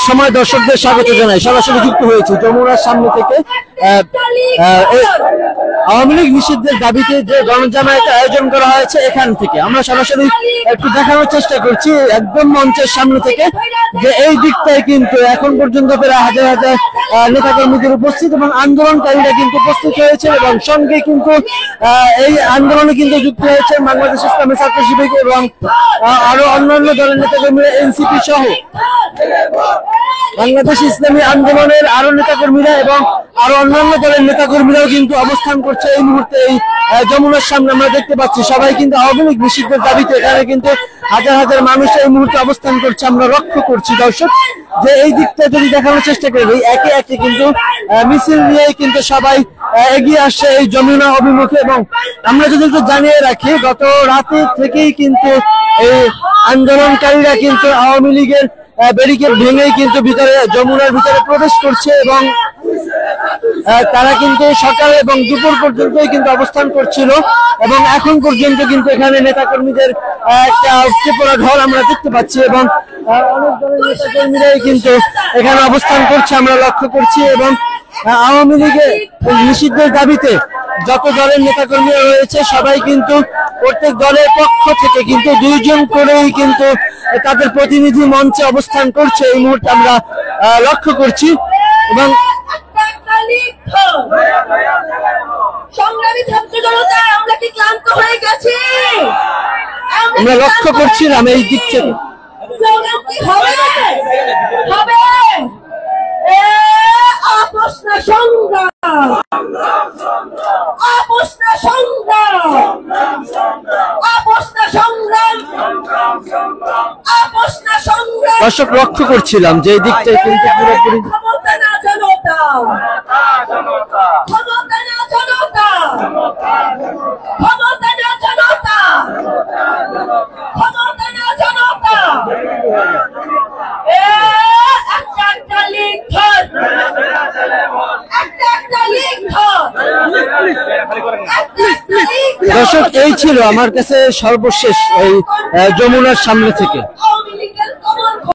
সময় দর্শকদের স্বাগত জানাই। সরাসরি যুক্ত হয়েছে যমুনার সামনে থেকে আওয়ামী লীগ নিষিদ্ধের দাবিতে যে গণজামায়াতের আয়োজন করা হয়েছে এখান থেকে আমরা সরাসরি একটু দেখানোর চেষ্টা করছি একদম মঞ্চের সামনে থেকে যে এই দিকটায় কিন্তু এখন পর্যন্ত প্রায় হাজার হাজার নেতাকর্মীদের উপস্থিত এবং আন্দোলনকারীরা কিন্তু উপস্থিত হয়েছে এবং সঙ্গে কিন্তু এই আন্দোলনে কিন্তু যুক্ত হয়েছে বাংলাদেশ ইসলামী ছাত্র শিবির এবং আরো অন্যান্য দলের নেতাকর্মীরা এনসিপি সহ বাংলাদেশ ইসলামী আন্দোলনের আরো নেতাকর্মীরা এবং আরো অন্যান্য দলের নেতাকর্মীরাও কিন্তু অবস্থান করছে এই মুহূর্তে এই যমুনার সামনে আমরা দেখতে পাচ্ছি সবাই কিন্তু আওয়ামী লীগ নিষিদ্ধের দাবিতে এখানে কিন্তু হাজার হাজার মানুষ এই মুহূর্তে অবস্থান করছে আমরা লক্ষ্য করছি দর্শক যে এই দিকটা যদি দেখানোর চেষ্টা করি একে একে কিন্তু মিছিল নিয়ে কিন্তু সবাই এগিয়ে আসছে এই যমুনা অভিমুখে এবং আমরা যদি একটু জানিয়ে রাখি গত রাতে থেকেই কিন্তু এই আন্দোলনকারীরা কিন্তু আওয়ামী লীগের ব্যারিকেড ভেঙেই কিন্তু ভিতরে যমুনার ভিতরে প্রবেশ করছে এবং তারা কিন্তু সকাল এবং দুপুর পর্যন্তই কিন্তু অবস্থান করছিল এবং এখন পর্যন্ত কিন্তু এখানে নেতাকর্মীদের একটা উপচে ঢল আমরা দেখতে পাচ্ছি এবং অনেক দলের নেতাকর্মীরাই কিন্তু এখানে অবস্থান করছে আমরা লক্ষ্য করছি এবং আওয়ামী লীগের নিষিদ্ধের দাবিতে যত দলের নেতাকর্মীরা রয়েছে সবাই কিন্তু প্রত্যেক দলের পক্ষ থেকে কিন্তু দুইজন করেই কিন্তু তাদের প্রতিনিধি মঞ্চে অবস্থান করছে এই মুহূর্তে আমরা লক্ষ্য করছি এবং সংগ্রামী ছাত্র জনতা আমরা কি ক্লান্ত হয়ে গেছি আমরা লক্ষ্য করছিলাম এই দিক থেকে হবে আপোষ না সংগ্রাম আপোষ না সংগ্রাম আপোষ না সংগ্রাম আপোষ না সংগ্রাম দর্শক লক্ষ্য করছিলাম যে এই দিকটাই কিন্তু পুরোপুরি ক্ষমতা না জনতা ক্ষমতা না জনতা ক্ষমতা না জনতা ক্ষমতা না জনতা একটা লিখন একটা লিখন দর্শক এই ছিল আমার কাছে সর্বশেষ এই যমুনার সামনে থেকে